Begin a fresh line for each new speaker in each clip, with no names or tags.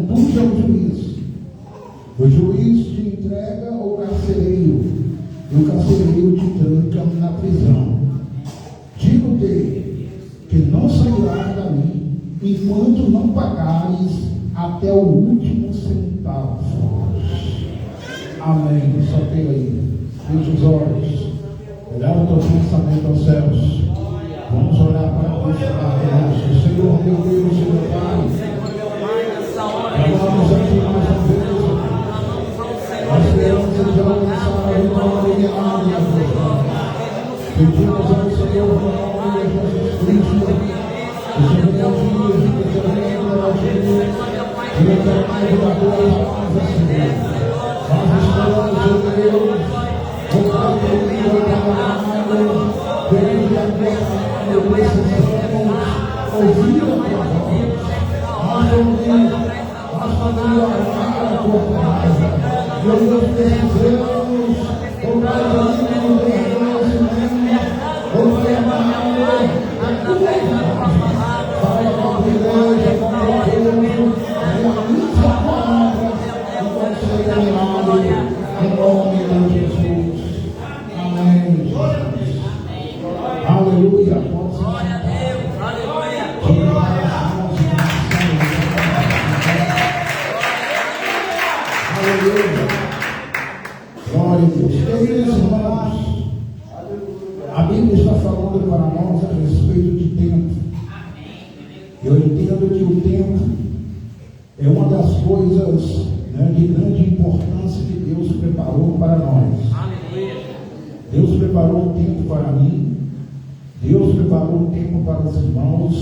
conduz ao juiz. O juiz te entrega ao carcereiro, e o carcereiro te tranca na prisão. Digo-te que não sairás dali enquanto não pagares até o último centavo. Amém. Só tem aí. Feche os olhos. Eleva o teu pensamento aos céus. Vamos orar para Deus. Senhor, meu Deus, Senhor Pai. Vamos aqui mais uma vez. Nós queremos alcançar a vitória e a glória. Pedimos ao Senhor, no nome de Jesus Cristo, que o Senhor me ajude, que o Senhor me ajude, que eu quero mais da tua palavra, Senhor. Nós estamos, ó Deus, voltando ao teu trabalho, querendo a tua palavra, precisamos ouvir a tua voz. Nós podemos orar a tua palavra. Nós precisamos orar a tua palavra. Em nome de Jesus. Amém. Aleluia. Glória a Deus. Aleluia. Glória a Deus. Queridos irmãos, a Bíblia está falando para nós a respeito de tempo. Eu entendo que o tempo é uma das coisas, né, de grande importância que Deus preparou para nós. Deus preparou um tempo para mim, Deus preparou um tempo para os irmãos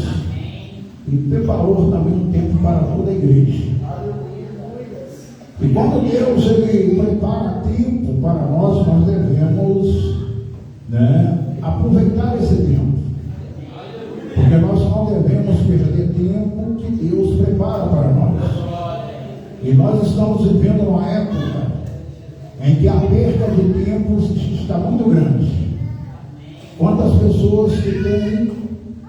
e preparou também um tempo para toda a igreja. E quando Deus ele prepara tempo para nós, nós devemos, né, aproveitar esse tempo. Porque nós não devemos perder tempo que Deus prepara para nós. E nós estamos vivendo uma época em que a perda de tempos está muito grande. Quantas pessoas que têm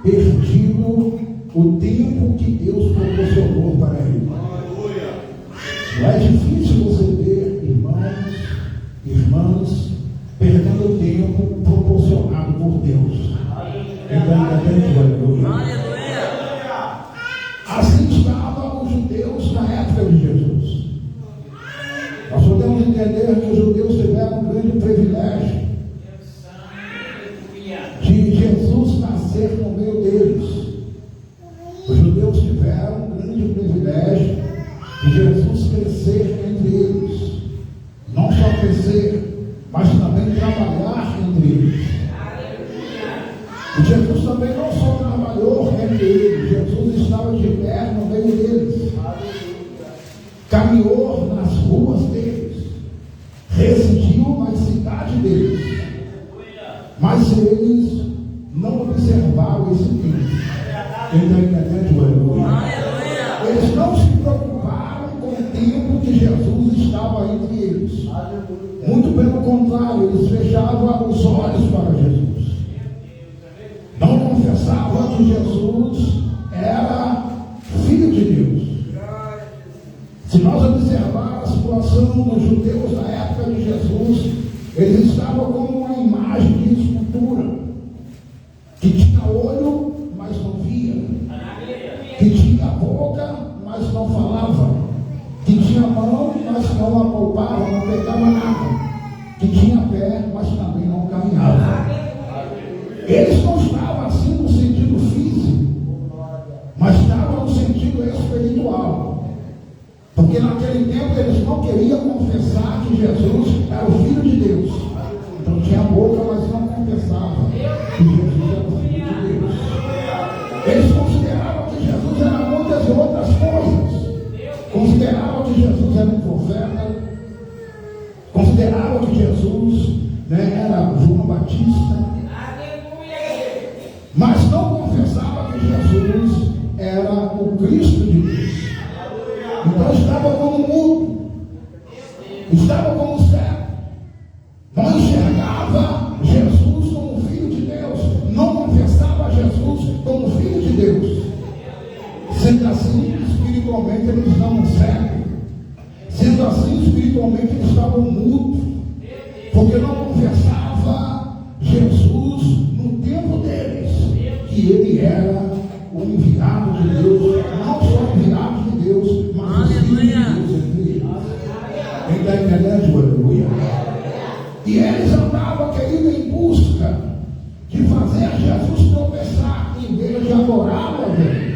perdido o tempo que Deus proporcionou para ele. Não é difícil você ver irmãs, perdendo o tempo proporcionado por Deus. Então, assim estavam os judeus na época de Jesus. Nós podemos entender que os judeus tiveram um grande privilégio de Jesus nascer no meio deles. Os judeus tiveram um grande privilégio de Jesus crescer entre eles. Não só crescer, mas também trabalhar entre eles. E Jesus também não só trabalhou entre eles, Jesus estava de pé no meio deles, caminhou nas ruas deles, residiu na cidade deles, mas eles não observaram esse tempo. Então, eles não se preocuparam com o tempo que Jesus estava entre eles. Muito pelo contrário, eles fechavam os olhos para Jesus. Não confessavam que Jesus era Filho de Deus. Se nós observarmos a situação dos judeus na época de Jesus, eles estavam como uma imagem de escultura, que tinha olho, mas não via, que tinha boca, mas não falava, que tinha mão, mas não apalpava, não pegava nada, que tinha pé, mas também não caminhava. Eles não estavam assim no sentido físico, mas estavam no sentido espiritual. Porque naquele tempo eles não queriam confessar que Jesus era o Filho de Deus. Então tinha boca, mas não confessava que Jesus era o Filho de Deus. Eles consideravam que Jesus era muitas outras coisas. Consideravam que Jesus era um profeta. Consideravam que Jesus, né, era João Batista. Mas não confessava que Jesus era o Cristo de Deus. Então estava como mudo, estava como cego, não enxergava Jesus como Filho de Deus, não confessava Jesus como Filho de Deus. Sendo assim, espiritualmente eles estavam cegos. Sendo assim, espiritualmente eles estavam mudos, porque não confessava Jesus no tempo deles, que ele era o enviado de Deus, não só o enviado de Deus, mas o Filho de Deus entre eles. Quem está entendendo? Aleluia. E eles andavam, querido, em busca de fazer Jesus tropeçar, em vez de adorá-lo a Deus.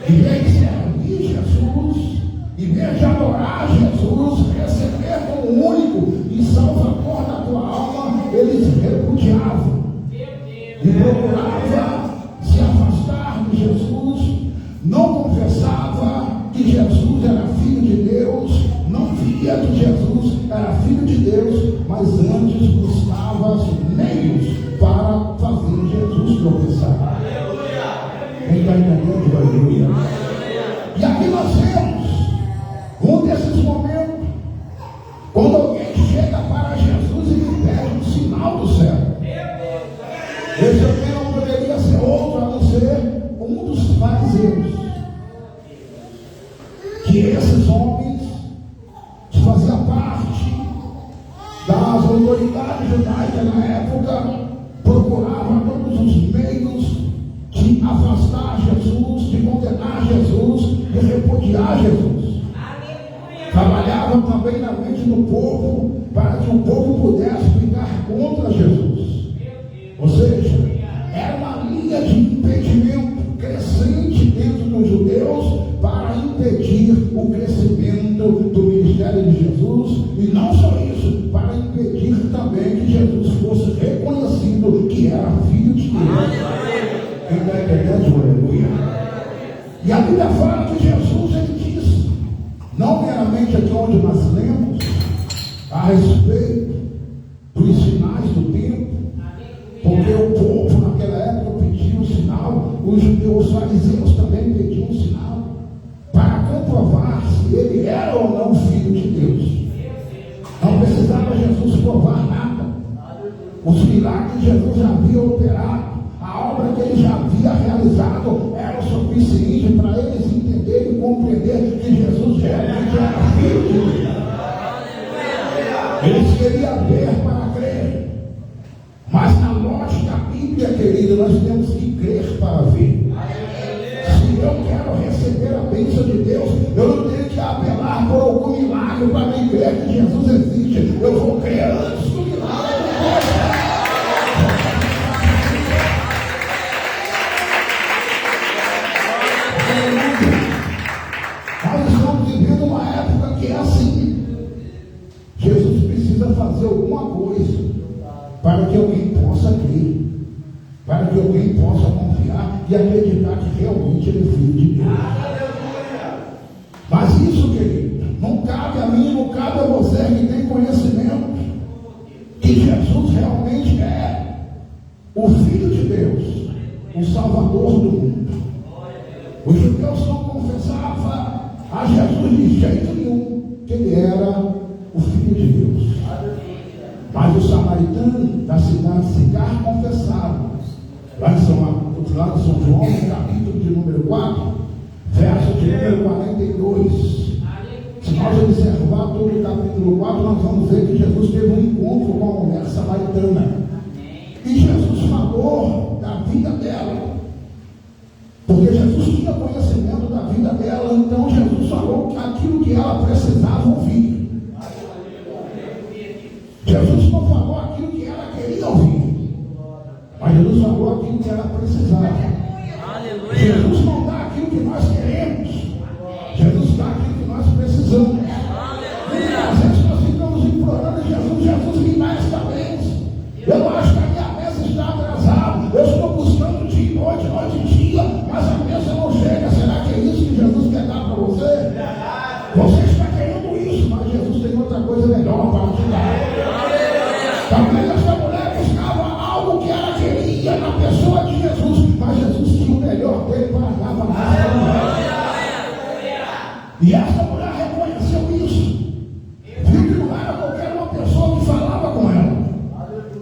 Em vez de servir Jesus, em vez de adorar Jesus, receber como único e salvador da tua alma, eles repudiavam e procuravam se afastar de Jesus, não confessava que Jesus era filho de Deus, não via que Jesus era filho de Deus, mas antes buscava os meios para fazer Jesus tropeçar. Quem está entendendo? Aleluia. E aqui nós vemos um desses momentos, quando alguém chega para Jesus e lhe pede um sinal do céu. Esse alguém não poderia ser outro a não ser um dos fariseus, que esses homens que faziam parte das autoridades judaicas na época procuravam todos os meios de afastar Jesus, de condenar Jesus, de repudiar Jesus. Trabalhavam também na mente do povo para que o povo pudesse ficar contra Jesus. Ou seja, era uma linha de impedimento crescente dentro dos judeus para impedir o crescimento do ministério de Jesus, e não só isso, para impedir também que Jesus fosse reconhecido que era filho de Deus. Quem está entendendo? Aleluia. E a Bíblia fala que Jesus, ele disse, não meramente aqui onde nós lemos a respeito dos sinais do tempo, porque o povo naquela época pedia um sinal, os judeus, os fariseus também pediam um sinal, para comprovar se ele era ou não filho de Deus. Não precisava Jesus provar nada. Os milagres que Jesus já havia operado, a obra que ele já havia realizado, era o suficiente para eles entenderem e compreender que Jesus realmente era filho de Deus. Eles queriam ver para crer. Mas na lógica bíblica, querido, nós temos que crer para ver. Se eu quero receber a bênção de Deus, eu não tenho que apelar por algum milagre para me crer que Jesus existe. Eu vou crer antes do milagre. Nós estamos vivendo uma época que é assim. Jesus precisa fazer alguma coisa para que alguém possa crer, para que alguém possa confiar e acreditar que realmente ele é filho de Deus. Mas isso, querido, não cabe a mim, não cabe a você que tem conhecimento que Jesus realmente é o Filho de Deus, o Salvador do mundo. Os judeus não confessavam a Jesus de jeito nenhum que ele era o Filho de Deus. Mas os samaritanos da cidade de Sicar confessaram. Lá em São João, capítulo de número 4, verso de número 42. Se nós observar todo o capítulo 4, nós vamos ver que Jesus teve um encontro com a mulher samaritana. E Jesus falou da vida dela. Porque Jesus tinha conhecimento da vida dela, então Jesus falou aquilo que ela precisava ouvir. Jesus não falou aquilo que ela queria ouvir, mas Jesus falou aquilo que ela precisava. Aleluia. Jesus não dá aquilo que nós queremos, Jesus dá aquilo que nós precisamos. Aleluia. Às vezes nós ficamos implorando Jesus, Jesus me dá esta bênção. Eu acho que a minha bênção está atrasada, eu estou buscando dia, noite e dia, mas a bênção não chega. Será que é isso que Jesus quer dar para você? Você está querendo isso, mas Jesus tem outra coisa melhor para te dar. Talvez essa mulher buscava algo que ela queria na pessoa de Jesus, mas Jesus tinha o melhor dele para dar para ela. E essa mulher reconheceu isso. Viu que não era qualquer uma pessoa que falava com ela.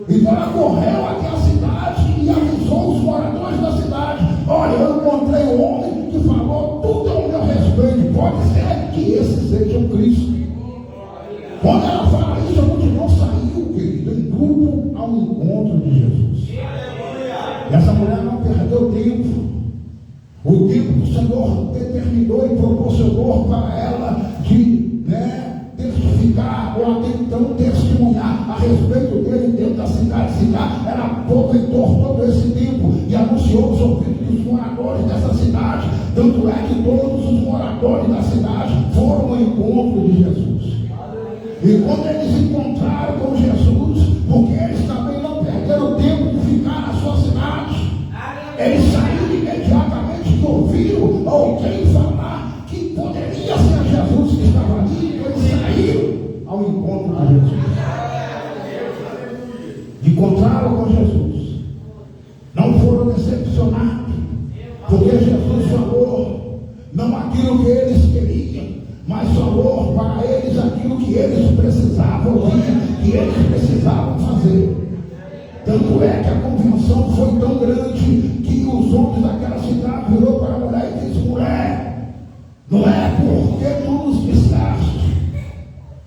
Então ela correu até a cidade e avisou os moradores da cidade: olha, eu encontrei um homem que falou tudo ao meu respeito. Pode ser reconhecer que esse seja o Cristo. Quando ela fala isso, a multidão saiu, querido, em grupo ao encontro de Jesus. E essa mulher não perdeu tempo. O tempo que o Senhor determinou e proporcionou para ela de testificar ou até então testemunhar a respeito dele dentro da cidade. Cidade era aproveitou todo esse tempo e anunciou os ouvidos dos moradores dessa cidade. Tanto é que todos os moradores da cidade foram ao encontro de Jesus. E quando eles encontraram com Jesus, porque eles também não perderam tempo de ficar na sua cidade, eles saíram imediatamente e ouviram alguém falar que poderia ser Jesus que estava ali. Eles saíram ao encontro de Jesus. Encontraram com Jesus. Não foram decepcionados, porque Jesus falou não aquilo que eles queriam, mas falou para eles aquilo que eles precisavam ouvir, que eles precisavam fazer. Tanto é que a convenção foi tão grande que os homens daquela cidade virou para a mulher e disse: mulher, não é porque tu nos disseste,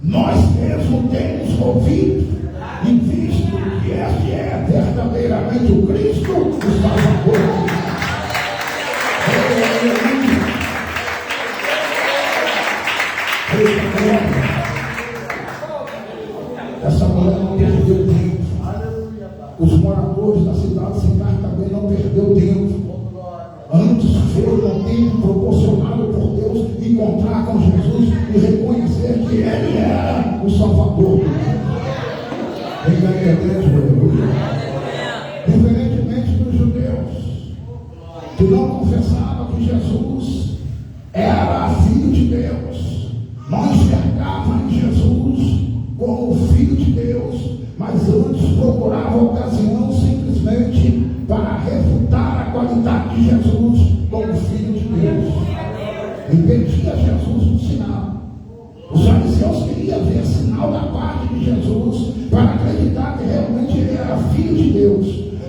nós mesmos temos ouvido e visto que este é verdadeiramente o Cristo, o Salvador. Essa mulher não perdeu tempo. Os moradores da cidade também não perdeu tempo. Antes foram um tempo proporcionado por Deus encontrar com Jesus e reconhecer que Ele era o Salvador. Quem está entendendo, aleluia? Diferentemente dos judeus, que não confessavam que Jesus era filho de Deus, não enxergavam em Jesus como filho de Deus, mas antes procuravam ocasião simplesmente para refutar a qualidade de Jesus como filho de Deus. E pedia a Jesus um sinal. Os fariseus queriam ver sinal da parte de Jesus para acreditar que realmente ele era filho de Deus.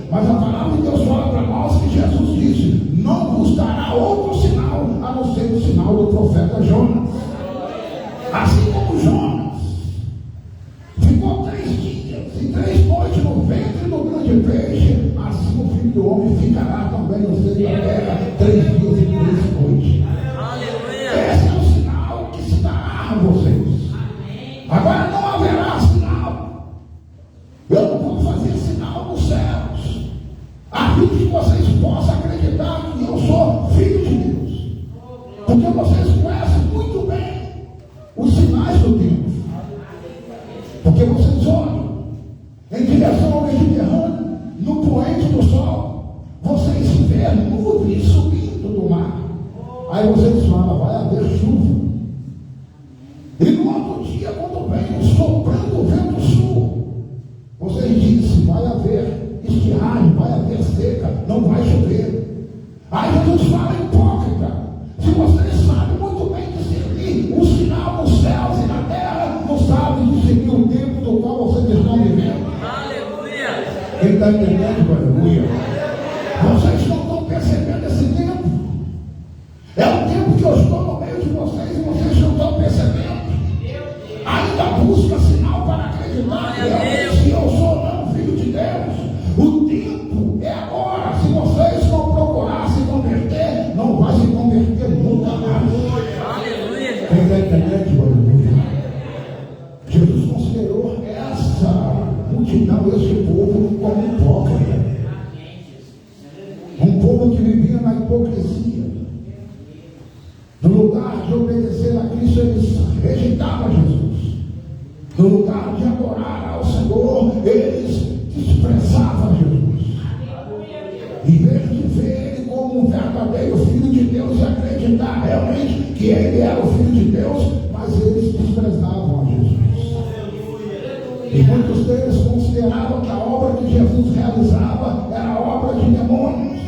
Mas a palavra de Deus fala para nós que Jesus disse: não vos dará outro sinal a não ser o sinal do profeta Jonas. Assim como Jonas ficou 3 dias e 3 noites no ventre do grande peixe, assim o Filho do Homem ficará também no seio da terra 3 dias e 3 noites. Esse é o sinal que se dará a vocês. Agora não haverá sinal. Eu não vou fazer sinal nos céus, a fim de que vocês possam acreditar que eu sou filho de Deus. Porque vocês conhecem muito bem os sinais do tempo. Porque vocês olham em direção ao Mediterrâneo, no poente do sol, vocês vêem nuvens subindo do mar. Aí vocês falam: vai haver chuva. E no outro dia, quando vem soprando o vento sul, vocês dizem: vai haver estiagem, vai haver seca, não vai chover. Aí Jesus fala: hipócrita, se vocês sabem muito bem discernir o sinal dos céus e na terra, não sabem discernir o tempo do qual vocês estão vivendo. Aleluia! Quem está entendendo, aleluia? Vocês não estão percebendo esse tempo. É o tempo que eu estou no meio de vocês e vocês não estão percebendo. Ainda busca sinal para acreditar que eu sou não filho de Deus. O tempo é agora. Se vocês não procurar se converter, não vai se converter nunca mais. Aleluia! Quem está entendendo, aleluia? Jesus considerou essa multidão, esse povo, como hipócrita. Um povo que vivia na hipocrisia. No lugar de obedecer a Cristo, eles rejeitavam Jesus. No lugar de adorar ao Senhor, eles desprezavam Jesus. Em vez de ver Ele como um verdadeiro Filho de Deus e acreditar realmente que Ele era o Filho de Deus, mas eles desprezavam a Jesus. E muitos deles consideravam que a obra que Jesus realizava era obra de demônios.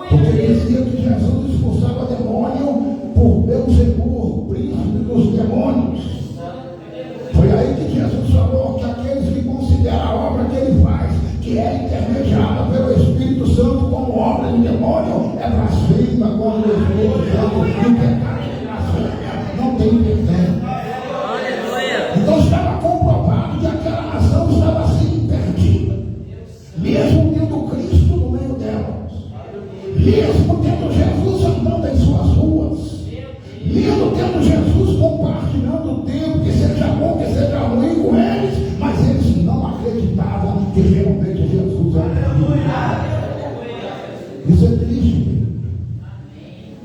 Porque dizia que Jesus expulsava demônio por Beelzebul, príncipe dos demônios. Foi aí que Jesus falou que aqueles que consideram a obra que ele faz, que é intermediada pelo Espírito Santo como obra de demônio, é blasfema contra o Espírito Santo e o pecado de blasfêmia. tendo Jesus compartilhando o tempo, que seja bom, que seja ruim com eles, mas eles não acreditavam que realmente Jesus era Deus. Isso é triste.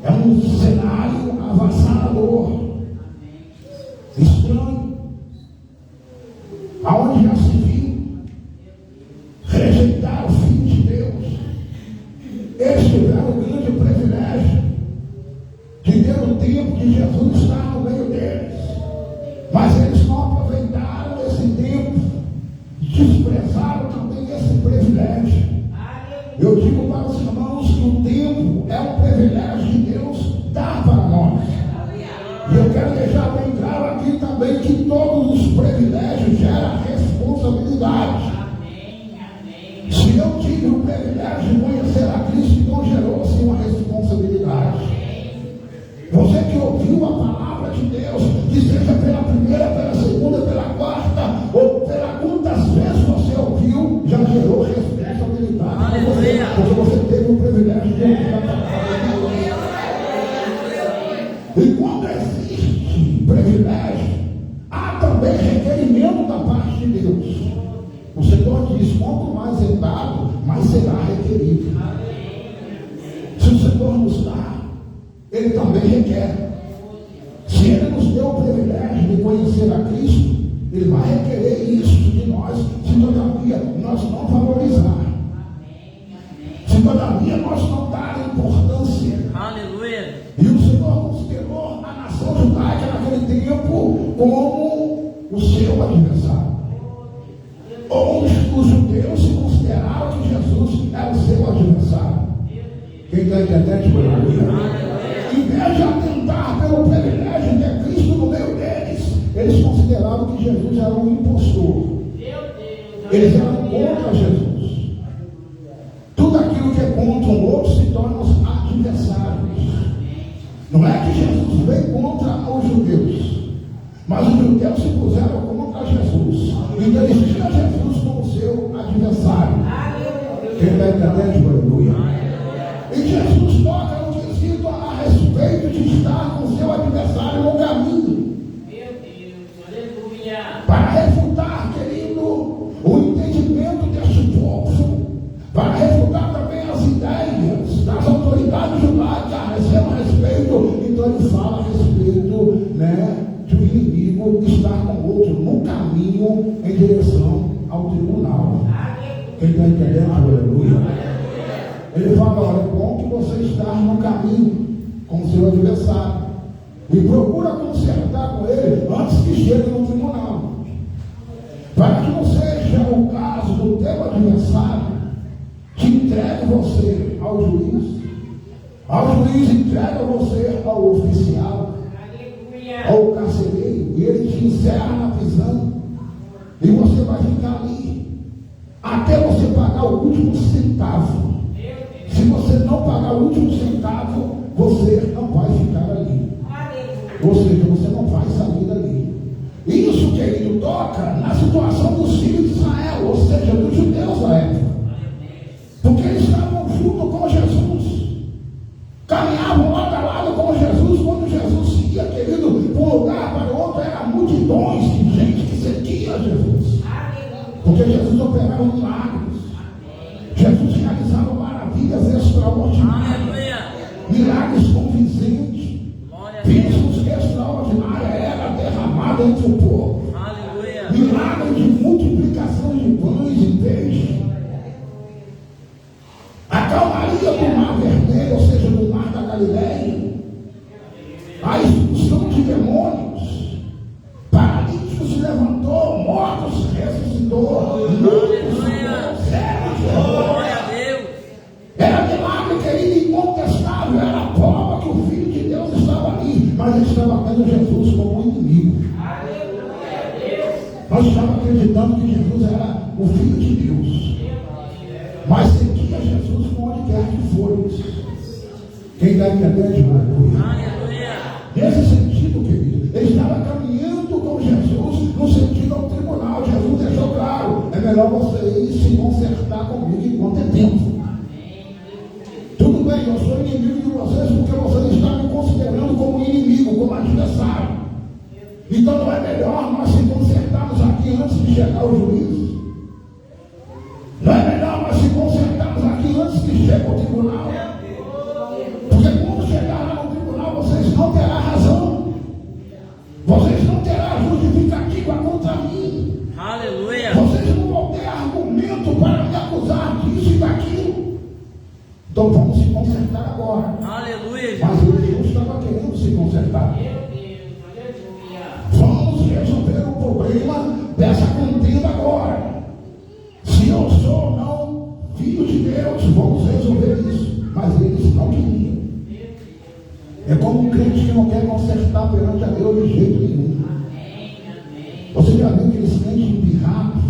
É um cenário avassalador, estranho, aonde já se viu rejeitar o Filho de Deus. Eles tiveram o grande privilégio de ter o tempo de Jesus estar no meio deles, mas eles não aproveitaram esse tempo, desprezaram também esse privilégio. Eu digo para os irmãos que o tempo é um privilégio de Deus dar para nós. E eu quero deixar bem claro aqui também que todos os privilégios geram responsabilidade. Se eu tive o privilégio de conhecer a Cristo, então gerou-se uma responsabilidade. Você que ouviu a palavra de Deus, que seja pela primeira, pela segunda, pela quarta, ou pela quantas vezes você ouviu, já gerou responsabilidade. Porque você teve o privilégio de ouvir a palavra de Deus. E quando existe privilégio, há também requerimento da parte de Deus. O Senhor diz: quanto mais é dado, mais será requerido. Se o Senhor nos dá, Ele também requer. Se Ele nos deu o privilégio de conhecer a Cristo, Ele vai requerer isso de nós, se todavia nós não valorizar. Se todavia nós não dar importância. Aleluia. E o Senhor considerou a nação judaica naquele tempo como o seu adversário. Ou os judeus se consideraram que Jesus era o seu adversário. Quem está entendendo? Em vez de atentar pelo privilégio de ter Cristo no meio deles, eles consideravam que Jesus era um impostor. Eles eram contra Jesus. Tudo aquilo que é contra um outro se torna os adversários. Não é que Jesus veio contra os judeus, mas os judeus se puseram contra Jesus. Então eles tinham Jesus como seu adversário. Quem está entendendo? Aleluia. E Jesus toca no quesito a respeito de estar com seu adversário no caminho. Meu Deus, aleluia. Para refutar, querido, o entendimento deste povo, para refutar também as ideias das autoridades judaicas a respeito. Então ele fala a respeito, de um inimigo estar com o outro no caminho em direção ao tribunal. Quem está entendendo? Aleluia. Ele fala: olha, é bom que você está no caminho com o seu adversário e procura consertar com ele antes que chegue no tribunal, para que não seja o caso do teu adversário que entregue você ao juiz entrega você ao oficial, ao carcereiro, e ele te encerra na prisão, e você vai ficar ali até você pagar o último centavo. Se você não pagar o último centavo, você não vai ficar ali. Ou seja, você não vai sair dali. Isso, querido, toca na situação dos filhos de Israel, ou seja, dos judeus da época. Porque eles estavam junto com Jesus, caminhavam lado a lado com Jesus. Quando Jesus ia, querido, de um lugar para o outro, eram multidões de gente que seguia Jesus. Porque Jesus operava milagres. Jesus realizava maravilhas extraordinárias, milagres convincentes, bênçãos extraordinárias eram derramadas entre o povo, milagres de multiplicação de pães e peixes, a calmaria do mar vermelho, ou seja, do mar da Galileia, a expulsão de demônios, paralíticos se levantou, mortos ressuscitou, era milagre, querido, incontestável. Era a prova que o Filho de Deus estava ali, mas ele estava tendo Jesus como inimigo. Nós estávamos acreditando que Jesus era o Filho de Deus, mas seguia Jesus por onde quer que fosse. Quem está entendendo? Aleluia. Nesse sentido, querido, ele estava caminhando com Jesus no sentido ao tribunal. Jesus deixou claro: é melhor você ir se consertar comigo enquanto é tempo. Tudo bem, eu sou inimigo de vocês porque vocês estão me considerando como inimigo, inimigo, como adversário. Então não é melhor nós se consertarmos aqui antes de chegar o juiz? Não é melhor nós se consertarmos aqui antes de chegar o tribunal? Porque quando chegar lá no tribunal, vocês não terão razão. Vocês não terão justificativa contra mim.
Aleluia.
Vocês não vão ter argumento para me acusar disso e daquilo. Então vamos se consertar agora.
Aleluia.
Mas ele não estava querendo se consertar. Vamos resolver o problema dessa contenda agora. Se eu sou ou não filho de Deus, vamos resolver isso. Mas eles não queriam. É como um crente que não quer consertar perante a Deus de jeito nenhum. Você já viu aqueles crentes empirrados?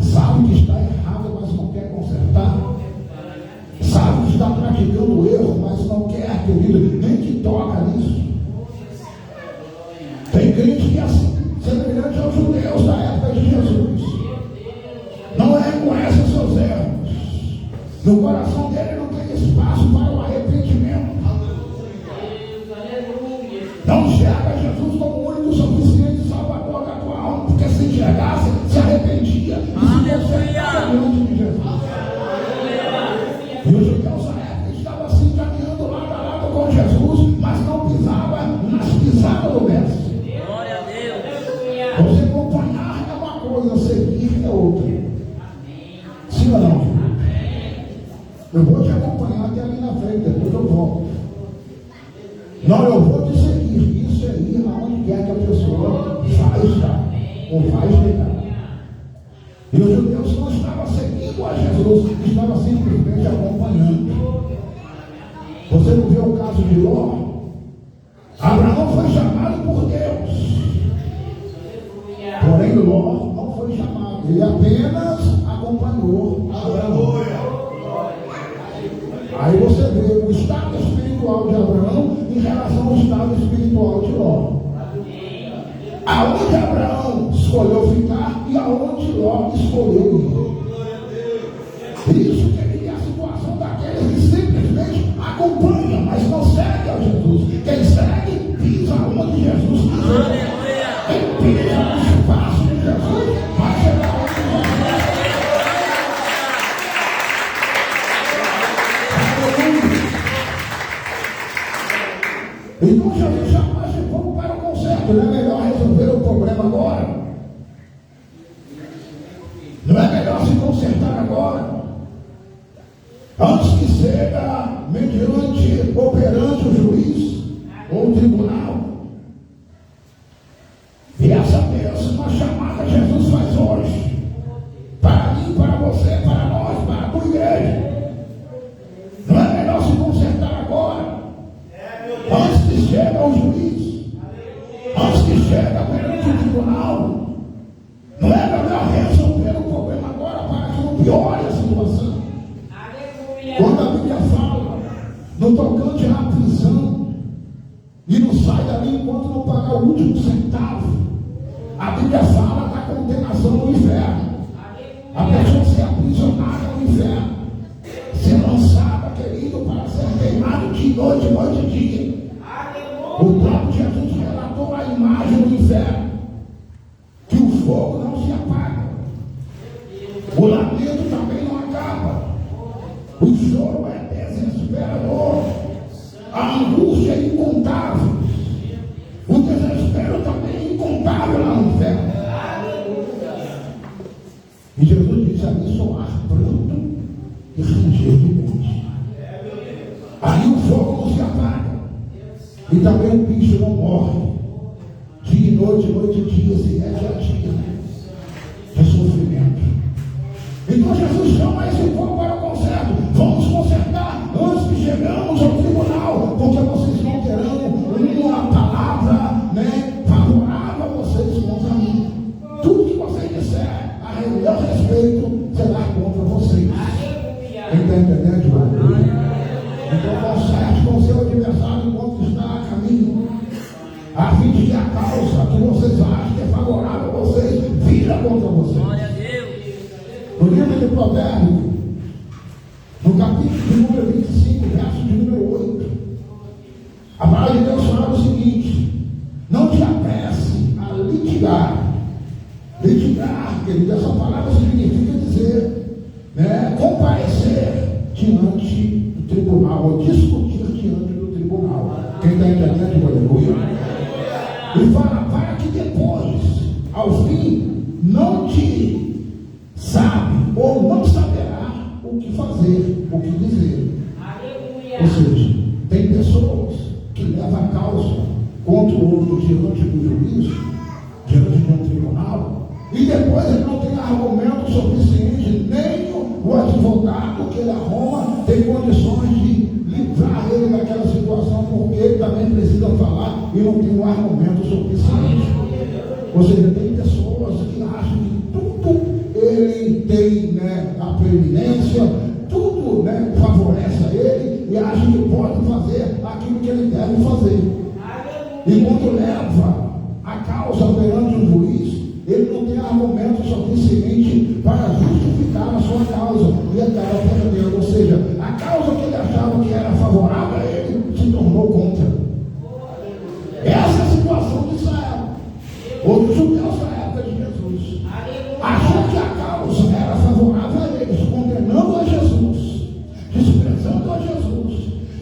Sabe que está errado, mas não quer consertar. Sabe que está praticando o erro, mas não quer, querido, nem que toca nisso. Tem crente que é assim, semelhante aos judeus da época de Jesus. Não reconhece os seus erros. No coração dele não tem espaço para o arrependimento. Não enxerga Jesus como o único suficiente salvador da tua alma, porque se enxergasse, se arrependia. Diante de Jesus. E os judeus da época estavam assim caminhando lado a lado com Jesus, mas não pisava nas pisadas do mestre.
Glória a Deus.
Você acompanhar é uma coisa, seguir é outra. Sim ou não? Eu vou te acompanhar até ali na frente, depois eu volto. Não, eu vou te seguir. Isso é ir aonde quer que a pessoa vai estar ou vai chegar. E os judeus não estavam seguindo a Jesus, estavam simplesmente acompanhando. Você não vê o caso de Ló? Abraão foi chamado por Deus. Porém, Ló não foi chamado. Ele apenas acompanhou Abraão. Aí você vê o estado espiritual de Abraão em relação ao estado espiritual de Ló. Aonde Abraão escolheu ficar e aonde Ló escolheu ir. Isso que é a situação daqueles que simplesmente acompanham, mas não seguem a Jesus. Quem segue, pisa onde Jesus quiser. Quem pisa no espaço de Jesus, vai chegar onde Jesus. Então Jesus jamais se for para o conserto. Não é melhor resolver o problema agora? Não é melhor se consertar agora? Antes que seja mediante, operante o juiz ou o tribunal. E essa mesma chamada Jesus faz hoje. Para mim, para você, para nós, para a tua igreja. Não é melhor se consertar agora? Antes que chega o juiz, antes que chega perante o tribunal, não é melhor resolver o problema agora para que não piore a situação? Quando a Bíblia fala no tocante à prisão e não sai dali enquanto não pagar o último centavo, a Bíblia fala da condenação no inferno. A pessoa ser aprisionada no inferno, ser lançada, querido, para ser queimado de noite e dia. O próprio Jesus relatou a imagem do inferno, que o fogo não se apaga, o lamento também não acaba, o choro é desesperador, a angústia é incontável, o desespero também é incontável lá no inferno. E Jesus disse: ali soar pranto e ranger de dente. Ali o fogo não se apaga. E também o bicho não morre. Dia e noite e dia, se é dia. É sofrimento. Então Jesus chama esse povo para o conserto. Vamos consertar antes que chegamos ao tribunal, porque vocês não terão uma palavra favorável a vocês contra mim. Tudo que vocês disser a meu respeito será contra vocês. Quem está entendendo, irmão? Então conserte com o seu adversário enquanto está a caminho, a fim de que a causa que vocês acham que é favorável a vocês vira contra vocês.
Glória a Deus.
No livro de Provérbios, no capítulo de número 25, verso de número 8, a palavra de Deus fala o seguinte: diante do tribunal, ou discutir diante do tribunal. Quem está entendendo, aleluia? E fala, para que depois, ao fim, não te sabe ou não saberá o que fazer, o que dizer. Ou seja, tem pessoas que levam a causa contra o outro diante do juiz, diante de um tribunal, e depois ele não tem argumento suficiente, nem o advogado que ele arruma tem condições de livrar ele daquela situação, porque ele também precisa falar e não tem um argumento suficiente. Ou seja, tem pessoas que acham que tudo ele tem, né, a preeminência, tudo, né, favorece a ele, e acham que pode fazer aquilo que ele deve fazer. E quando leva a causa perante o juiz, ele não tem argumento suficiente para justificar a sua causa, e acaba perdendo. Ou seja, a causa que ele achava que era favorável a ele se tornou contra. Essa é a situação de Israel, ou dos judeus da época de Jesus. Achou que a causa era favorável a eles, condenando a Jesus, desprezando a Jesus,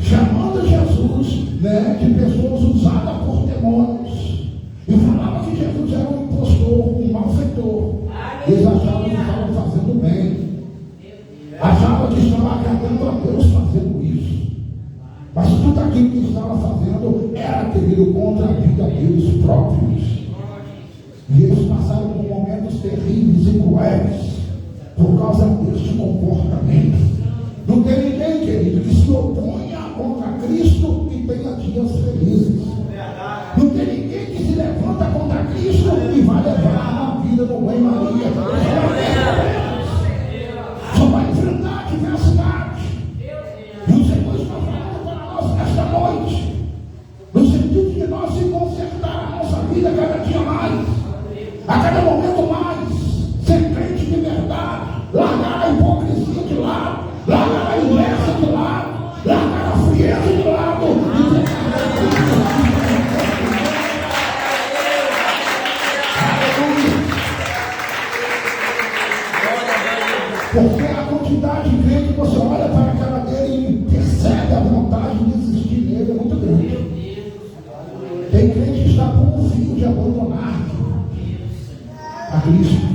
chamando Jesus, né, de pessoas usadas por demônios. E falava que Jesus era um impostor, um malfeitor. Eles achavam que estavam fazendo bem. Achavam que estavam agradando a Deus fazendo isso. Mas tudo aquilo que estava fazendo era querido contra a vida deles próprios. E eles passaram por momentos terríveis e cruéis por causa deste comportamento. Não tem ninguém, querido, que se oponha contra Cristo e tenha dias felizes. Não tem ninguém que se levanta contra Cristo e vai levar a vida no banho-maria. Só vai enfrentar adversidade. E o Senhor está falando para nós nesta noite, no sentido de nós se consertar a nossa vida cada dia mais, a cada momento mais, ser crente de verdade, largar a hipocrisia de lado, largar a inveja de lado, largar a frieza de lado e ter porque a quantidade de crente que você olha para a cara dele e percebe a vontade de existir nele é muito grande. Tem crente que está com um fio de abandonar a Cristo,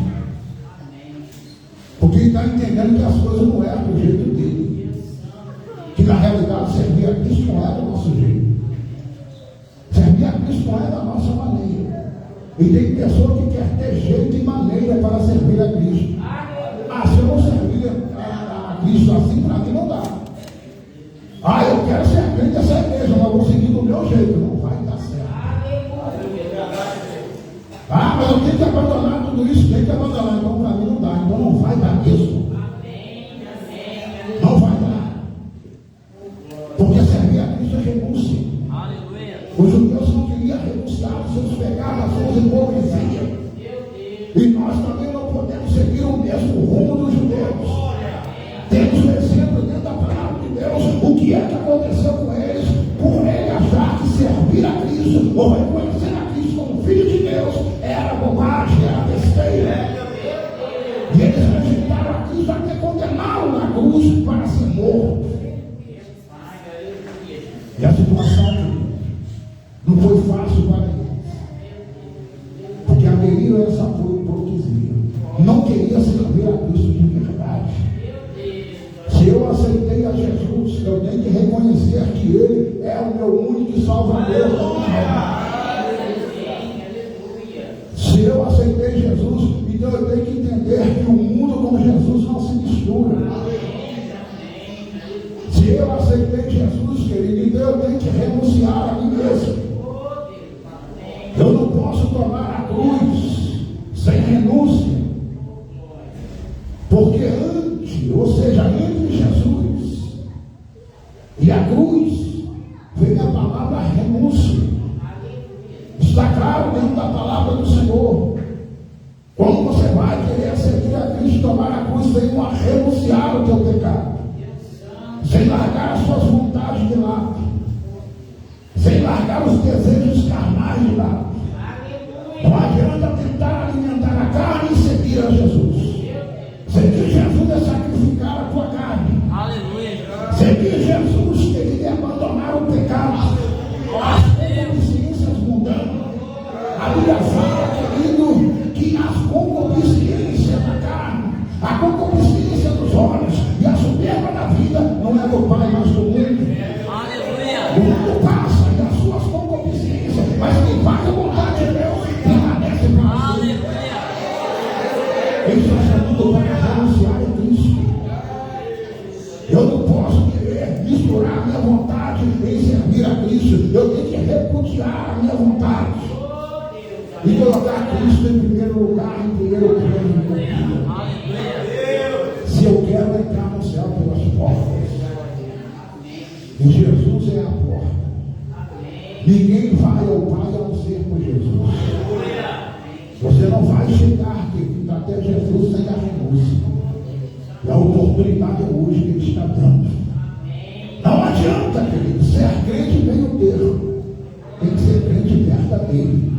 porque está entendendo que as coisas não eram do jeito dele, que na realidade servir a Cristo não é do nosso jeito, servir a Cristo não é da nossa maneira. E tem pessoa que quer ter jeito e maneira para servir a Cristo. Se eu não servir a Cristo assim, para mim não dá. Eu quero ser crente dessa igreja, mas vou seguir do meu jeito. Não vai dar certo. Mas eu tenho que abandonar tudo isso, tenho que abandonar. Então, para mim não dá. Então, não vai dar mesmo. Não vai dar. Porque servir a Cristo é renúncia. Os judeus não queriam renunciar aos seus pecados, às suas hipocrisias. E nós também não podemos seguir o mesmo rumo dos judeus. Temos o exemplo dentro da palavra de Deus. O que é que aconteceu com eles? Por ele achar que servir a Cristo ou reconhecer a Cristo como Filho de Deus era bobagem, era besteira. E eles rejeitaram a Cristo até condená-lo na cruz para ser morto. E a situação não foi fácil para eles, porque aderiram a essa hipocrisia, não queria servir a Cristo de verdade. Se eu aceitei a Jesus, eu tenho que reconhecer que Ele é o meu único Salvador. Se eu aceitei Jesus, então eu tenho que entender que o mundo com Jesus não se mistura. Se eu aceitei Jesus, querido, então eu tenho que renunciar a mim mesmo. Eu não posso tomar a cruz sem renúncia, porque entre Jesus e a cruz vem a palavra renúncia. Está claro dentro da palavra do Senhor. Quando você vai querer seguir a Cristo, tomar a cruz, tem que renunciar ao teu pecado, sem largar as suas vontades de lado, sem largar os desejos carnais de lado. Não adianta tentar alimentar a carne e seguir a Jesus. Seguir Jesus é sacrificar a tua carne.
Aleluia.
e colocar Cristo em primeiro lugar, em primeiro plano. Se eu quero entrar no céu pelas portas, e Jesus é a porta, ninguém vai ao Pai a não ser por Jesus. Você não vai chegar, querido, até Jesus sem a renúncia. E a oportunidade é hoje que Ele está dando. Não adianta, querido, ser crente meio termo. Tem que ser crente verdadeiro.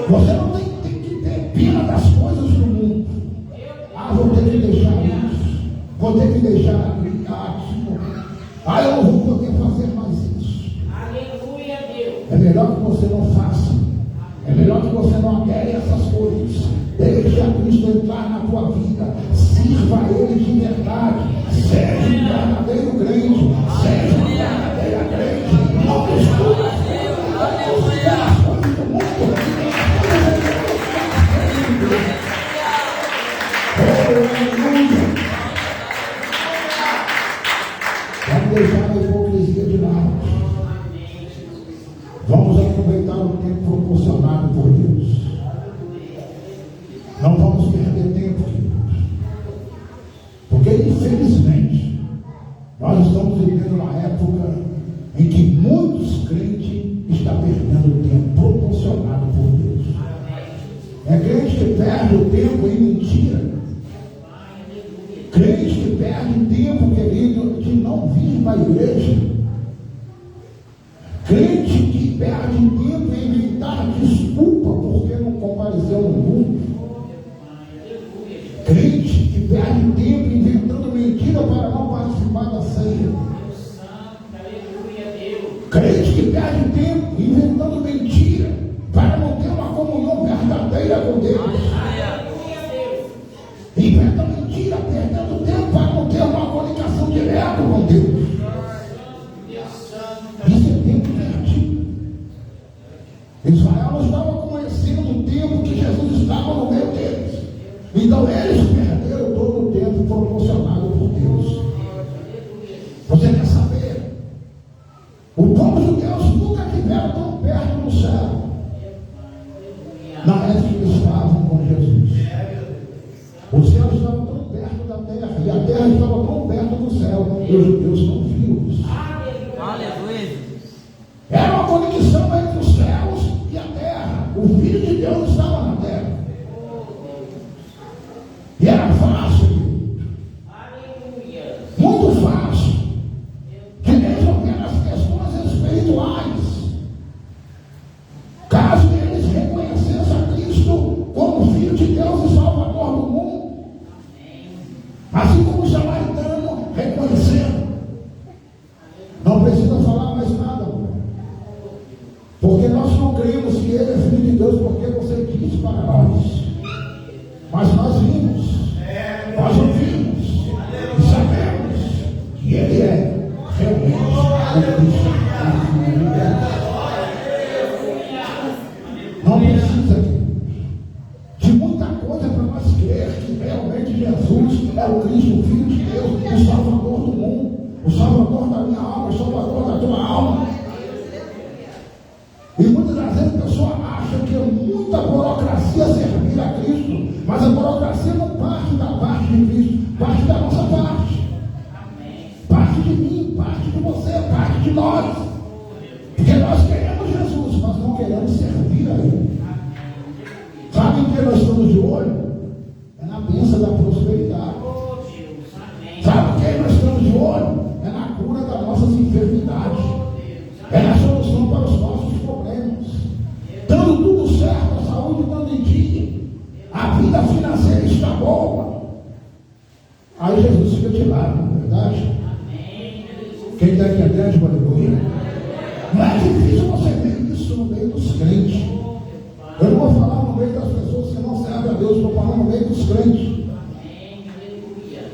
Você não tem que ter pena das coisas do mundo. Ah, vou ter que deixar isso. Vou ter que deixar aquilo. Ah, eu não vou poder fazer mais isso.
Aleluia, Deus.
É melhor que você não faça. É melhor que você não adere a essas coisas. Deixa Cristo entrar na tua vida. Sirva a Ele de verdade. Seja um verdadeiro crente. Seja uma verdadeira crente. Não mistura as coisas do mundo. Aleluia. Vamos deixar a hipocrisia de lado. Vamos aproveitar o tempo proporcionado por Deus. Não vamos perder tempo, queridos. Porque, infelizmente, nós estamos vivendo uma época em que muitos crentes estão perdendo tempo proporcionado por Deus. É crente que perde o tempo em mentira. Crente que perde tempo, querido, de não vir para a igreja. Crente que perde tempo em inventar desculpa porque não compareceu no mundo. Crente que perde tempo inventando mentira para não participar da ceia. Crente que perde tempo inventando mentira para não ter uma comunhão verdadeira com Deus. Inventa mentira, perdendo tempo para não ter uma comunicação direta com Deus. Isso é tempo perdido. Israel não estava conhecendo o tempo que Jesus estava no meio deles. Então eles perderam todo o tempo proporcionado por Deus. Você quer saber? O povo de Deus nunca estiveram tão perto do céu. Na época que eles estavam com Jesus. O céu estava tão perto da terra, e a terra estava tão perto do céu, e os judeus não viram isso.
Aleluia.
Era uma conexão entre os céus e a terra. O Filho de Deus estava na terra. E era fácil, muito fácil, de resolver as questões espirituais. Caso eles reconhecessem a Cristo como Filho de Deus e Salvador do mundo. Assim como o samaritano reconhecendo. Não precisa falar mais nada, porque nós não cremos que Ele é Filho de Deus porque você disse para nós. Mas nós vimos, nós ouvimos e sabemos que Ele é realmente o Cristo. Não precisa de muita coisa para nós crer que realmente Jesus é o Cristo, o Filho de Deus, o Salvador do mundo, o Salvador da minha alma, o Salvador da tua alma. E muitas das vezes a pessoa acha que é muita burocracia servir a Cristo, mas a burocracia não parte da parte de Cristo, parte da nossa parte. Parte de mim, parte de você, parte de nós. Porque nós queremos Jesus, mas não queremos servir a Ele. Sabe o que nós estamos de olho? É na bênção da prosperidade. Sabe o que nós estamos de olho? É na cura das nossas enfermidades. É na solução para os nossos problemas. Dando tudo certo, a saúde dando em dia. A vida financeira está boa. Aí Jesus fica de lado, não é verdade? Quem está entendendo, aleluia? Não é difícil você ver isso no meio dos crentes. Eu não vou falar no meio das pessoas que não servem a Deus, estou falando no meio dos crentes.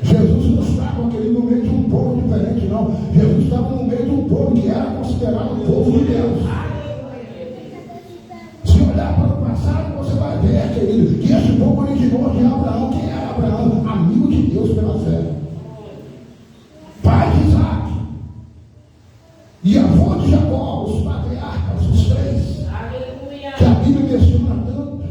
Jesus não estava querido no meio de um povo diferente, não. Jesus estava no meio de um povo que era considerado o povo de Deus. Se olhar para o passado, você vai ver, querido, que esse povo originou de Abraão. Quem era Abraão? Amigo de Deus pela fé. Pai de Isaac. E avô de Jacó, os patriarcas, os três. Que a Bíblia menciona tanto.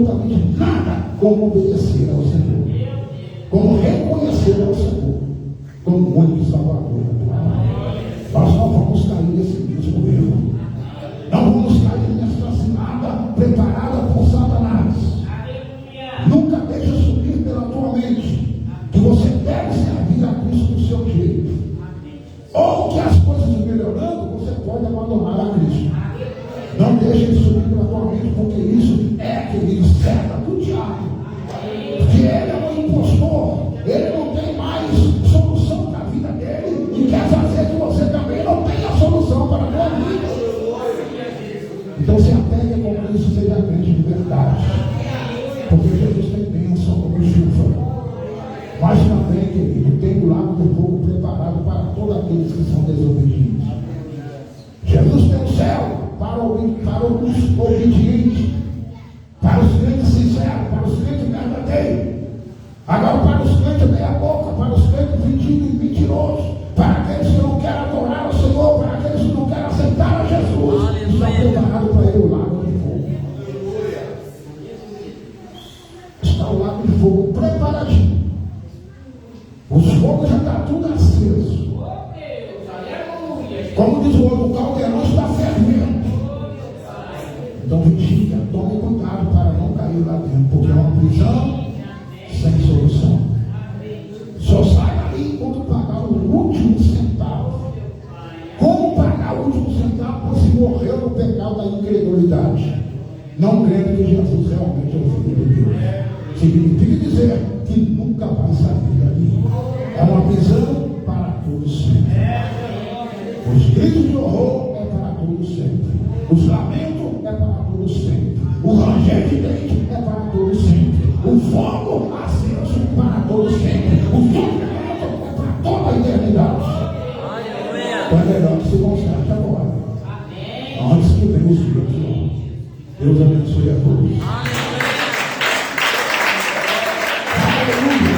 absolutamente nada como obedecer ao Senhor, como reconhecer ao Senhor como único Salvador. Nós não vamos cair nesse mesmo erro. Não vamos cair nessa cilada preparada por Satanás. Nunca deixe subir pela tua mente que você deve servir a Cristo do seu jeito. Ou que as coisas melhorando, você pode abandonar a Cristo. Não deixe ele subir pela tua mente, porque isso é, querido, seta do diabo. Porque ele é um impostor. Ele não tem mais solução para a vida dele e quer fazer que você também não tenha solução para a tua vida. Então se apegue como isso, seja crente de verdade. Porque Jesus tem bênção como chuva. Mas também, querido, tem o lago do fogo preparado para todos aqueles que são desobedientes. Jesus tem o céu para os obedientes, para os crentes sinceros, para os crentes verdadeiros. Agora, para os crentes meia-boca, para os crentes fingidos e mentirosos, para aqueles que não querem adorar o Senhor, para aqueles que não querem aceitar a Jesus, está preparado para ele o lago de fogo. Está o lago de fogo preparadinho. Os fogos já estão tudo aceso. Como diz o outro, o caldeirão está fervendo. Então vigia, tome cuidado para não cair lá dentro, porque é uma prisão sem solução. Só sai dali quando pagar o último centavo. Como pagar o último centavo? Você morreu no pecado da incredulidade, não crendo que Jesus realmente é o Filho de Deus. Significa dizer que nunca vai sair dali. É uma prisão para todos sempre. Os gritos de horror é para todos sempre. Os lamentos é para todos sempre. O ranger de dente é para todos sempre. O fogo aceso para todos sempre. O sofrimento é para toda a eternidade. Então é melhor que se constate agora. Antes que venha os dias de hoje. Deus abençoe a todos. Aleluia.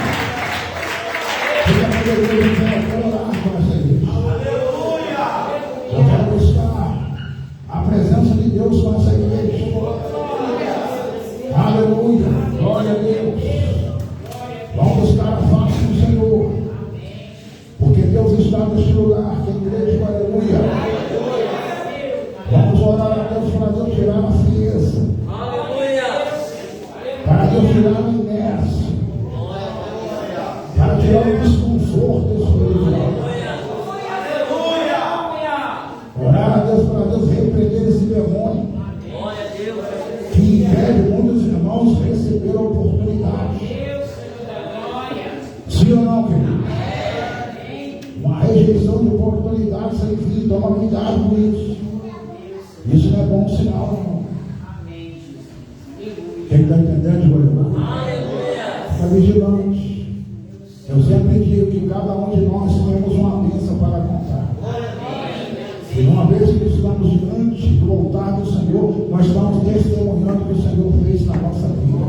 Quero orar com essa igreja. Eu quero buscar a presença de Deus com essa igreja. Aleluia. Glória a Deus. Vamos buscar a face do Senhor. Porque Deus está neste lugar. Que igreja, aleluia. Vamos orar a Deus para Deus tirar a frieza. Para Deus tirar a inércia. Para tirar o desconforto espiritual. Orar a Deus para Deus repreender esse demônio que impede muitos irmãos receber a oportunidade. Sim ou não, querido? Uma rejeição de oportunidade sem fim. Toma cuidado com isso. Isso não é bom sinal, não. Quem está entendendo, irmão? Fica vigilante. Eu sempre digo que cada um de nós temos uma bênção para contar. E uma vez que estamos diante do altar do Senhor, nós estamos testemunhando o que o Senhor fez na nossa vida.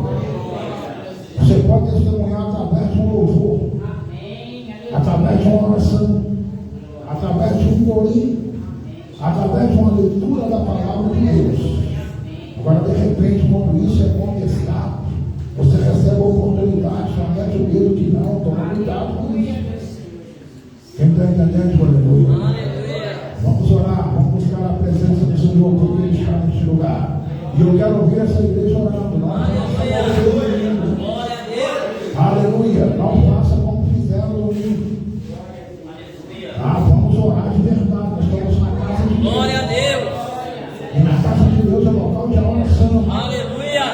Você pode testemunhar através de um louvor, através de uma oração, através de um corinho, através de uma leitura da palavra de Deus. Agora, de repente, quando isso é contestado, você recebe a oportunidade, já mete o dedo que não, toma cuidado com isso. Quem está entendendo, aleluia? Vamos orar, vamos buscar a presença do Senhor, porque Ele está neste lugar. E eu quero ouvir essa igreja orando. Aleluia. Não faça como fizeram no domingo. Vamos orar de verdade. Nós estamos na casa de Deus.
Glória a Deus.
E na casa de Deus é local de oração.
Aleluia.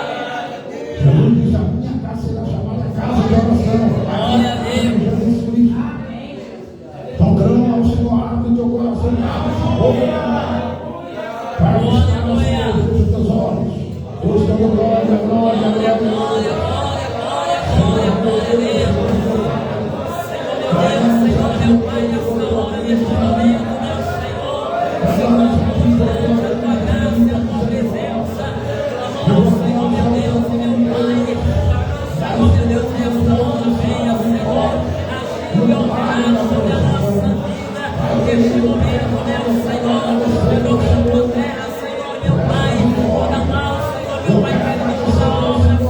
Jesus diz: a minha casa será chamada casa de oração.
Glória a Deus.
Jesus Cristo. Então clama ao Senhor, abre o teu coração, abre a boca para buscar o Senhor dos teus olhos. Deus tem glória, glória, glória, glória.
Senhor, meu Pai, toda mal, Senhor, meu Pai,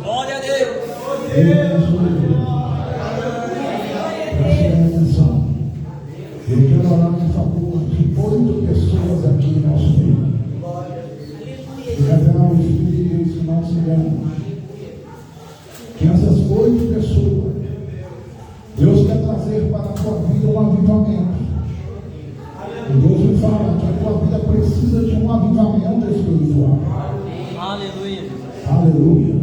Glória a Deus, aleluia. Glória a Deus.
Preste atenção. Eu quero orar em favor de 8 pessoas aqui em nosso meio. E revelar o Espírito de Deus que não se engana. Que essas 8 pessoas, Deus quer trazer para a tua vida um avivamento. E Deus me fala que a tua vida precisa de um avivamento espiritual.
Aleluia.
Aleluia.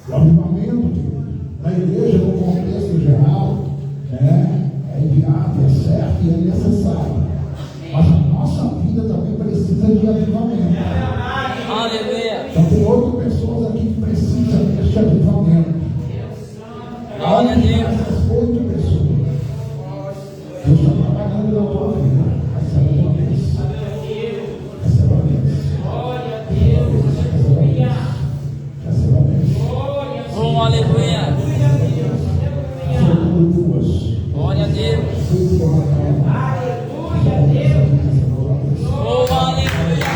O avivamento na igreja, no contexto geral, é viável, é certo e é necessário. Mas a nossa vida também precisa de avivamento.
Aleluia.
Então tem 8 pessoas aqui que precisam deste avivamento.
Glória a Deus.
Essas 8 pessoas, Deus está trabalhando na tua vida. Recebe a tua bênção. Recebe a bênção. Recebe a bênção.
Oh, aleluia.
Faltando 2.
Glória a Deus. Oh, aleluia.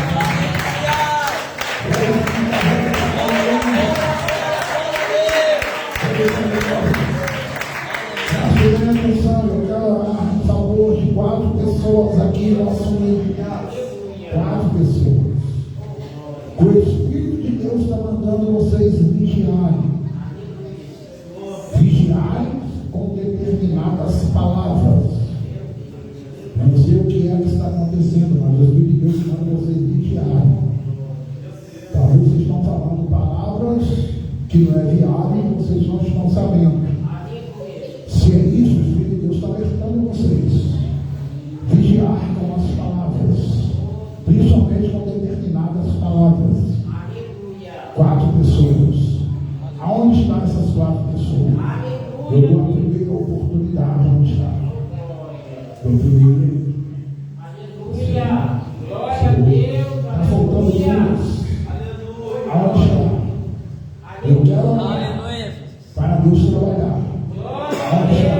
Eu quero orar em favor de 4 pessoas aqui no nosso meio. 4 pessoas. O Espírito de Deus está mandando vocês vigiarem. Vigiarem com determinadas palavras. Eu não sei o que é que está acontecendo, mas o Espírito de Deus manda vocês vigiarem. Talvez vocês estão falando palavras que não é viável e vocês não estão sabendo. Se é isso, o Espírito de Deus está alertando vocês. Vigiar com as palavras, principalmente com determinadas palavras. 4 pessoas. Aonde estão essas 4 pessoas? Eu dou a primeira oportunidade. Onde está? Eu primeiro.
Glória a Deus.
Está faltando 2. Aonde está? Eu quero orar
Aleluia.
para Deus trabalhar. Aonde está?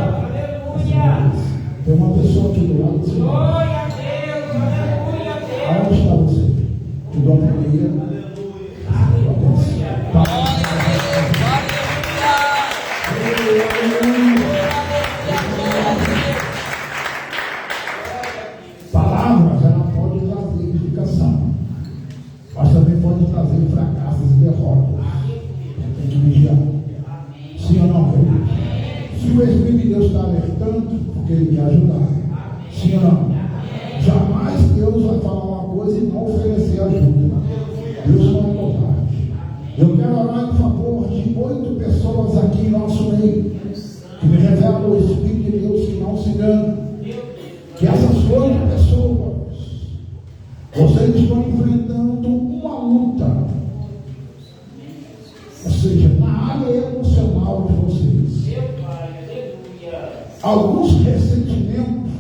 Tem uma pessoa aqui do lado do Senhor.
Glória a Deus. Aleluia a Deus.
Aonde está você? Te dou a primeira. Palavras, ela pode trazer edificação, mas também pode trazer fracassos e derrotas. Tem que vigiar. Sim ou não, querido? Se o Espírito de Deus está alertando, porque Ele quer ajudar. Sim ou não? Jamais Deus vai falar uma coisa e não oferecer ajuda. Deus não é covarde. Eu quero orar em favor de 8 pessoas aqui em nosso meio, que me revelam o Espírito de Deus que não se engana. Que essas 8 pessoas, vocês estão enfrentando uma luta, ou seja, na área emocional de vocês. Alguns ressentimentos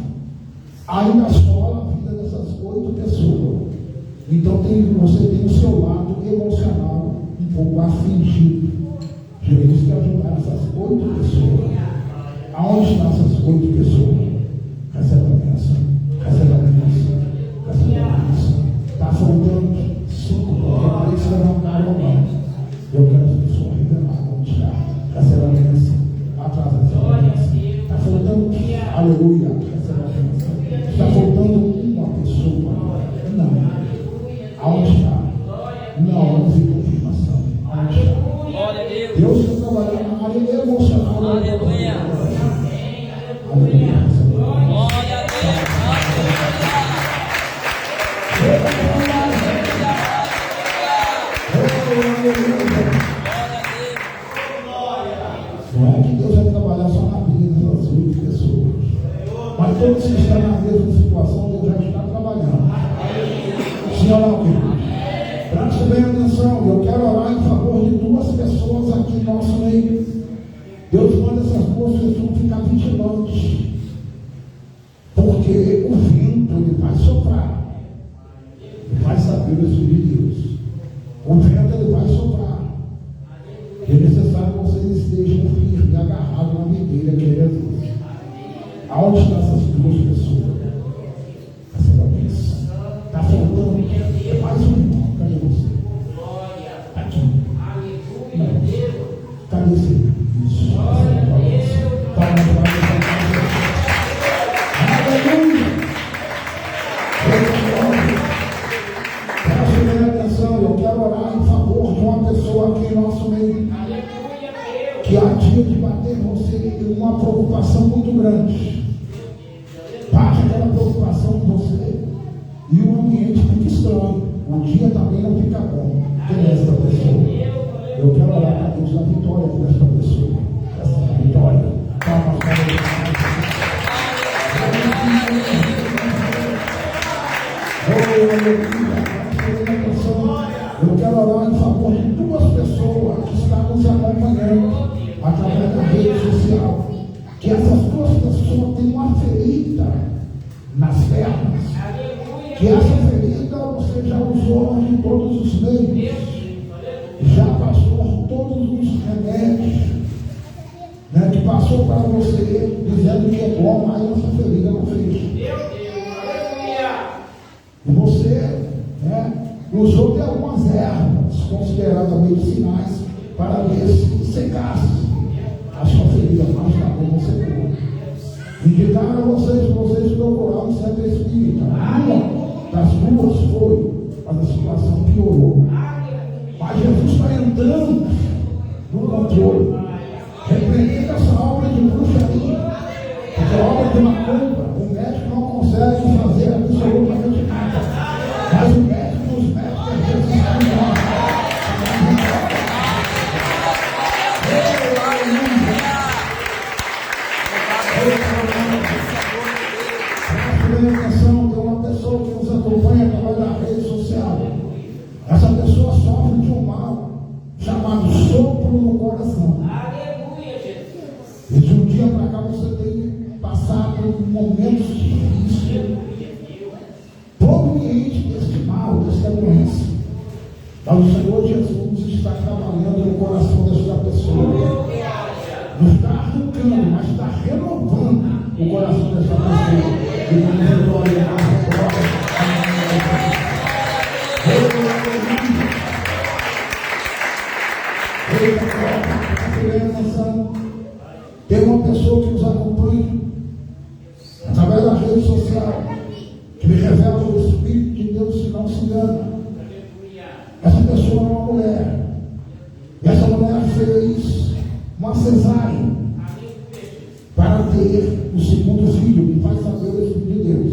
ainda assolam a vida dessas 8 pessoas. Então você tem o seu lado emocional um pouco afligido. Jesus quer ajudar essas 8 pessoas. Aonde estão essas 8 pessoas? Recebe a bênção. Recebe a bênção. Recebe a bênção. Está faltando 5 para eles levantaram a mão. Eu quero as pessoas revelar onde está. Recebe a bênção. Atrás da bênção. Está faltando. Aleluia. Recebe a bênção. Está faltando uma pessoa. Não. Aonde está? Não, não fica confirmação. Aonde está?
Glória a Deus.
Deus está trabalhando na área emocional.
Aleluia.
Aleluia.
Glória a Deus.
Não é que Deus vai trabalhar só na vida das 8 pessoas. Mas todos que estão na mesma situação, Deus vai Sim ou não, querido? Preste bem atenção, eu quero orar em favor de duas pessoas aqui em nosso meio. Deus manda essas duas pessoas ficar vigilantes, porque o vento ele vai soprar, ele vai saber o Espírito de Deus. O vento ele vai soprar. É necessário que vocês estejam firmes e agarrados na videira que é Jesus. Aonde estão essas duas pessoas? Essa cabeça. Está faltando. É mais um irmão. Cadê você? Está aqui. Não. Cadê esse irmão? Isso. Aleluia. Preste bem atenção. Eu quero orar em favor de uma pessoa aqui em nosso meio, que há dia de bater você em uma preocupação muito grande. Bate aquela preocupação de você e o ambiente fica estranho. O dia também não fica bom. Quem é essa pessoa? Eu quero orar para Deus da vitória desta pessoa. Essa vitória. Palmas para Deus. Eu quero orar em favor de duas pessoas que estão nos acompanhando através da rede social. Que essas duas pessoas tenham uma ferida nas pernas. Que essa ferida você já usou de todos os meios. Já passou por todos os remédios. Né, que passou para você dizendo que é bom, mas essa ferida não fez. E você usou de algumas ervas consideradas medicinais para ver se secasse a sua ferida, mas não secou. Indicaram a vocês que vocês procuraram o centro espírita. Uma das duas foi, mas a situação piorou. Mas Jesus está entrando no controle. Repreendendo essa obra de bruxaria, essa obra de macumba. O médico não consegue fazer absolutamente nada, mas o médico dos médicos é Jesus. Atenção, tem uma pessoa que nos acompanha através da rede social. Essa pessoa sofre de um mal chamado sopro no coração. E de um dia para cá você tem passado momentos difíceis, provenientes deste mal, desta doença. Mas o Senhor Jesus está trabalhando no coração desta pessoa. Não está arrancando, mas está renovando o coração desta pessoa. E com vitória na tem uma pessoa que nos acompanha através da rede social, que me revela o Espírito de Deus, se não se engana. Essa pessoa é uma mulher, e essa mulher fez uma cesárea para ter o segundo filho, que faz saber o Espírito de Deus.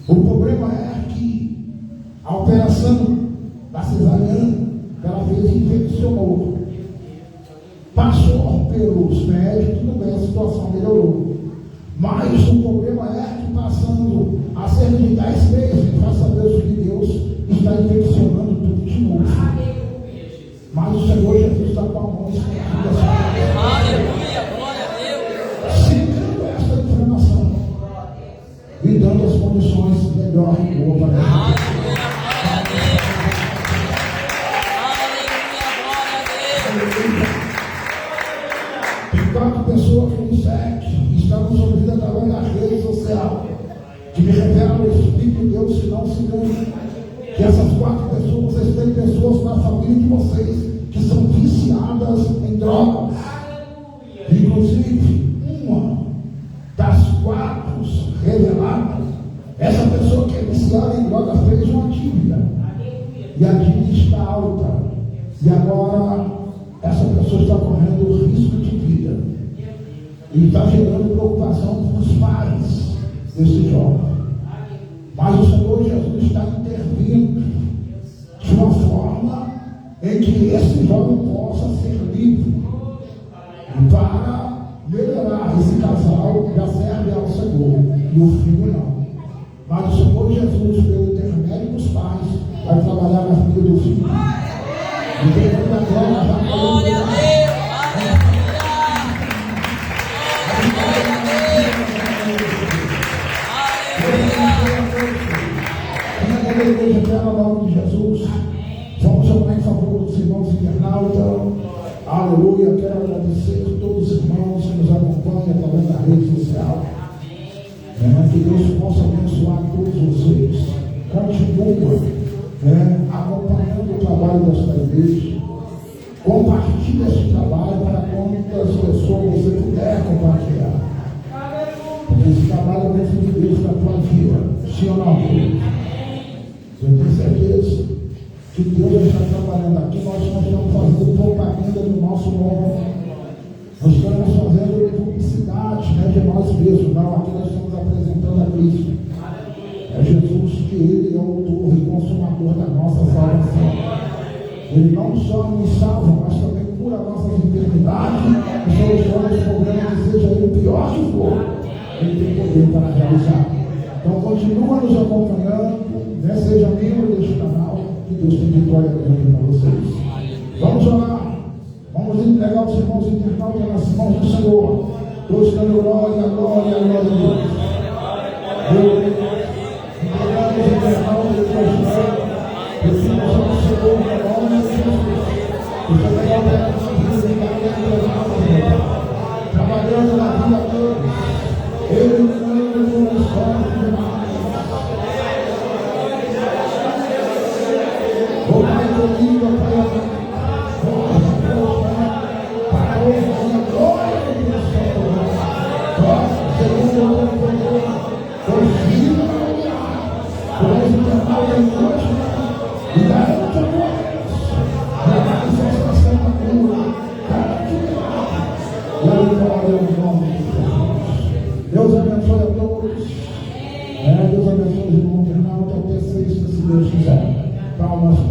O problema é que a operação da cesariana ela fez infeccionou. Passou pelos médicos, tudo bem, a situação melhorou. Mas o problema é que passando a cerca de 10 meses, vai saber o Espírito de Deus, está infeccionando tudo de novo. Mas o Senhor Jesus está com a mão estendida sobre a
Aleluia, glória a Deus.
secando esta inflamação e dando as condições melhores e boas para ela.
Aleluia, glória a Deus. Aleluia, glória a Deus.
Tem 4 pessoas que nos seguem e estão nos ouvindo através da rede social, que me revelam o Espírito de Deus, se não se engana. Que essas 4 pessoas, vocês têm pessoas na família de vocês que são viciadas em drogas. Inclusive, uma das 4 reveladas, essa pessoa que é viciada em drogas fez uma dívida. E a dívida está alta. E agora, essa pessoa está correndo risco de vida. E está gerando preocupação para os pais desse jovem. Mas o Senhor Jesus está intervindo de uma forma em que esse jovem possa ser livre. E para melhorar, esse casal já serve ao Senhor, e o filho não. Mas o Senhor Jesus, pelo intermédio dos pais, trabalhar na vida do filho. E quem foi da glória já
Glória a Deus.
a igreja quer no nome de Jesus. Vamos orar em favor dos irmãos internautas. Aleluia. Quero agradecer a todos os irmãos que nos acompanham através da rede social. Que Deus possa abençoar todos vocês. Continua acompanhando o trabalho desta igreja. Compartilhe esse trabalho para quantas pessoas você puder compartilhar. Porque esse trabalho é dentro de Deus para a tua vida. Sim ou não? Eu tenho certeza que Deus está trabalhando aqui. Nós não estamos fazendo propaganda do nosso nome. Nós estamos fazendo publicidade de nós mesmos. Não, aqui nós estamos apresentando a Cristo. É Jesus, que Ele é o autor e consumador da nossa salvação. Ele não só nos salva, mas também cura nossas enfermidades e soluciona os problemas, que seja ele o pior que for. Ele tem poder para realizar. Então continua nos acompanhando, seja membro deste canal, que Deus tem vitória grande para vocês. Vamos orar. Vamos entregar os irmãos internautas nas mãos do Senhor. Todos dando glória, glória, glória a Deus. Entregamos os internautas de Deus. Recebemos ao Senhor na nome de Jesus. E também a operação de trabalhando na vida de todos. Ele nos escolhe demais. O Pai querido, Pai amado. Deus abençoe a todos. Deus abençoe os irmãos internautas até sexta, se Deus quiser. Palmas.